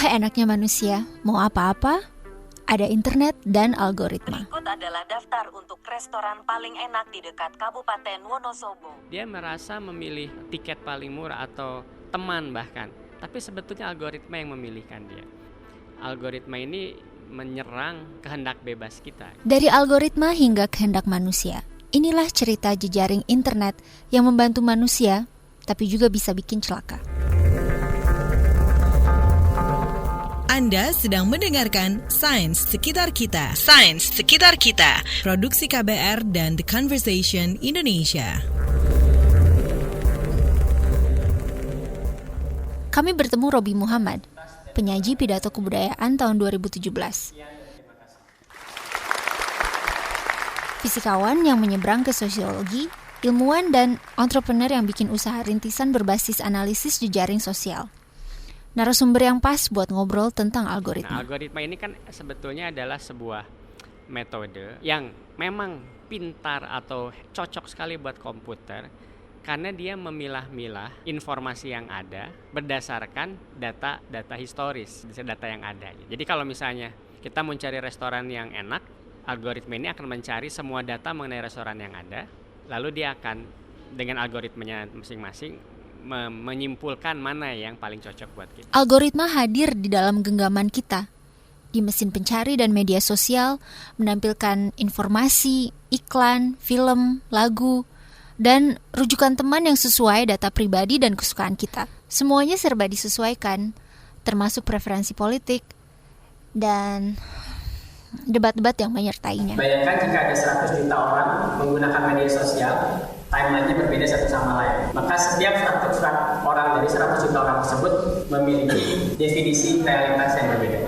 Enaknya manusia, mau apa-apa, ada internet dan algoritma. Berikut adalah daftar untuk restoran paling enak di dekat Kabupaten Wonosobo. Dia merasa memilih tiket paling murah atau teman bahkan, tapi sebetulnya algoritma yang memilihkan dia. Algoritma ini menyerang kehendak bebas kita. Dari algoritma hingga kehendak manusia, inilah cerita jejaring internet yang membantu manusia, tapi juga bisa bikin celaka. Anda sedang mendengarkan Sains Sekitar Kita. Sains Sekitar Kita. Produksi KBR dan The Conversation Indonesia. Kami bertemu Robi Muhammad, penyaji pidato kebudayaan tahun 2017. Fisikawan yang menyeberang ke sosiologi, ilmuwan dan entrepreneur yang bikin usaha rintisan berbasis analisis jejaring sosial. Narasumber yang pas buat ngobrol tentang algoritma. Algoritma ini kan sebetulnya adalah sebuah metode yang memang pintar atau cocok sekali buat komputer karena dia memilah-milah informasi yang ada berdasarkan data historis, data yang ada. Jadi kalau misalnya kita mau cari restoran yang enak, algoritma ini akan mencari semua data mengenai restoran yang ada, lalu dia akan dengan algoritmanya masing-masing menyimpulkan mana yang paling cocok buat kita. Algoritma hadir di dalam genggaman kita, di mesin pencari dan media sosial, menampilkan informasi, iklan, film, lagu, dan rujukan teman yang sesuai data pribadi dan kesukaan kita. Semuanya serba disesuaikan, termasuk preferensi politik dan debat-debat yang menyertainya. Bayangkan jika ada 100 juta orang menggunakan media sosial, timeline-nya berbeda satu sama lain. Maka setiap 100 orang dari 100 juta orang tersebut memiliki definisi realitas yang berbeda.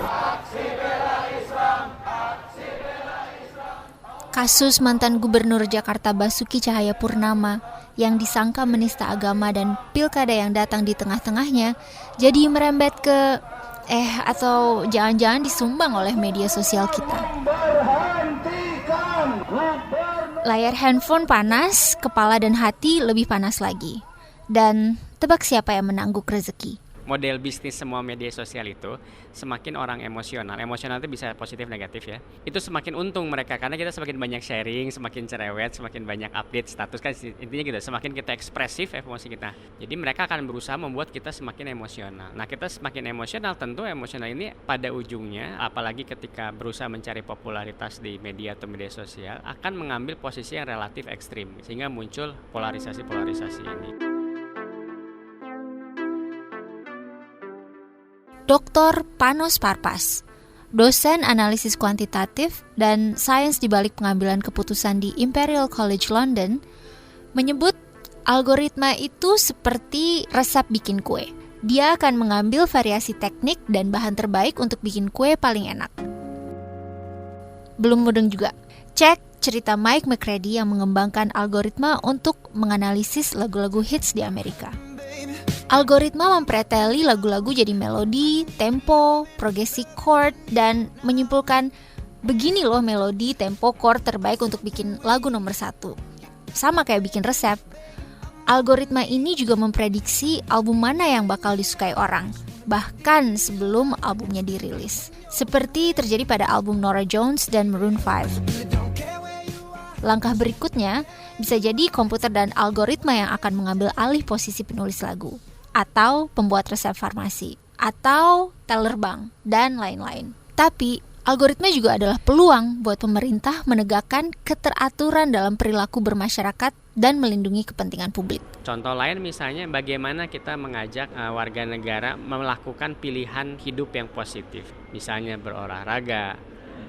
Kasus mantan Gubernur Jakarta Basuki Cahayapurnama yang disangka menista agama dan pilkada yang datang di tengah-tengahnya jadi merembet ke atau jangan-jangan disumbang oleh media sosial kita. Layar handphone panas, kepala dan hati lebih panas lagi. Dan tebak siapa yang menangguk rezeki? Model bisnis semua media sosial itu semakin orang emosional itu bisa positif negatif ya. Itu semakin untung mereka karena kita semakin banyak sharing, semakin cerewet, semakin banyak update status kan intinya gitu. Semakin kita ekspresif emosi kita. Jadi mereka akan berusaha membuat kita semakin emosional. Nah, kita semakin emosional tentu emosional ini pada ujungnya apalagi ketika berusaha mencari popularitas di media atau media sosial akan mengambil posisi yang relatif ekstrim sehingga muncul polarisasi ini. Dr. Panos Parpas, dosen analisis kuantitatif dan sains di balik pengambilan keputusan di Imperial College London, menyebut algoritma itu seperti resep bikin kue. Dia akan mengambil variasi teknik dan bahan terbaik untuk bikin kue paling enak. Belum mudeng juga. Cek cerita Mike McCready yang mengembangkan algoritma untuk menganalisis lagu-lagu hits di Amerika. Algoritma mempreteli lagu-lagu jadi melodi, tempo, progresi chord, dan menyimpulkan begini loh melodi, tempo, chord terbaik untuk bikin lagu nomor 1. Sama kayak bikin resep. Algoritma ini juga memprediksi album mana yang bakal disukai orang, bahkan sebelum albumnya dirilis. Seperti terjadi pada album Norah Jones dan Maroon 5. Langkah berikutnya bisa jadi komputer dan algoritma yang akan mengambil alih posisi penulis lagu, atau pembuat resep farmasi, atau teller bank, dan lain-lain. Tapi, algoritma juga adalah peluang buat pemerintah menegakkan keteraturan dalam perilaku bermasyarakat dan melindungi kepentingan publik. Contoh lain misalnya bagaimana kita mengajak warga negara melakukan pilihan hidup yang positif. Misalnya berolahraga,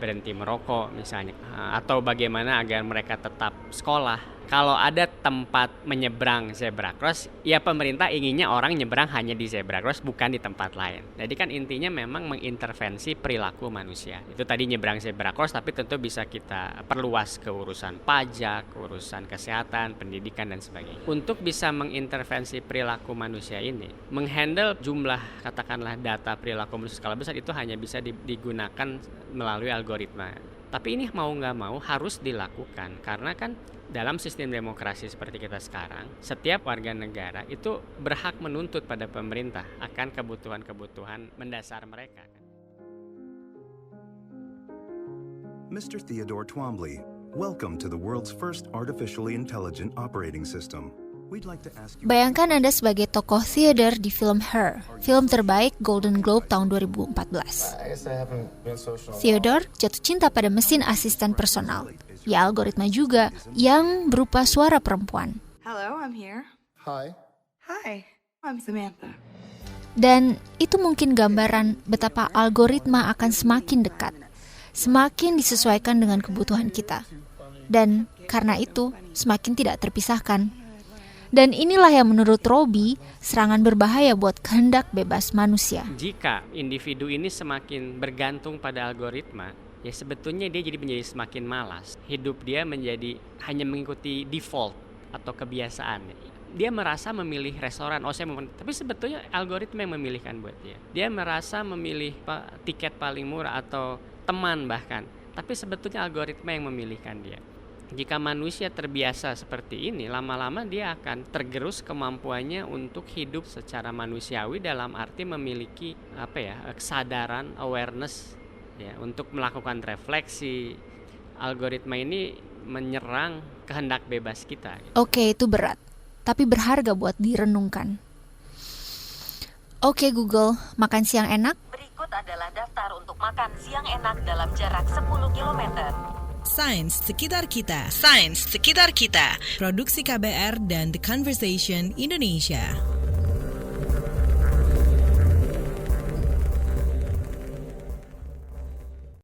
berhenti merokok misalnya, atau bagaimana agar mereka tetap sekolah. Kalau ada tempat menyeberang zebra cross, ya pemerintah inginnya orang nyeberang hanya di zebra cross, bukan di tempat lain. Jadi kan intinya memang mengintervensi perilaku manusia. Itu tadi nyeberang zebra cross, tapi tentu bisa kita perluas ke urusan pajak, urusan kesehatan, pendidikan, dan sebagainya. Untuk bisa mengintervensi perilaku manusia ini, menghandle jumlah, katakanlah data perilaku manusia skala besar itu hanya bisa digunakan melalui algoritma. Tapi ini mau nggak mau harus dilakukan, karena kan Dalam sistem demokrasi seperti kita sekarang, setiap warga negara itu berhak menuntut pada pemerintah akan kebutuhan-kebutuhan mendasar mereka. Mr. Theodore Twombly, welcome to the world's first artificially intelligent operating system. We'd like to ask you... Bayangkan Anda sebagai tokoh Theodore di film Her, film terbaik Golden Globe tahun 2014. Theodore jatuh cinta pada mesin asisten personal, ya algoritma juga, yang berupa suara perempuan. Hello, I'm here. Hi. Hi, I'm Samantha. Dan itu mungkin gambaran betapa algoritma akan semakin dekat, semakin disesuaikan dengan kebutuhan kita. Dan karena itu, semakin tidak terpisahkan. Dan inilah yang menurut Robi, serangan berbahaya buat kehendak bebas manusia. Jika individu ini semakin bergantung pada algoritma, ya sebetulnya dia menjadi semakin malas. Hidup dia menjadi hanya mengikuti default atau kebiasaan. Dia merasa memilih restoran, tapi sebetulnya algoritma yang memilihkan buat dia. Dia merasa memilih tiket paling murah atau teman bahkan, tapi sebetulnya algoritma yang memilihkan dia. Jika manusia terbiasa seperti ini, lama-lama dia akan tergerus kemampuannya untuk hidup secara manusiawi dalam arti memiliki kesadaran, awareness, ya, untuk melakukan refleksi. Algoritma ini menyerang kehendak bebas kita. Oke, itu berat, tapi berharga buat direnungkan. Oke Google, makan siang enak? Berikut adalah daftar untuk makan siang enak dalam jarak 10 km. Sains Sekitar Kita. Sains Sekitar Kita. Produksi KBR dan The Conversation Indonesia.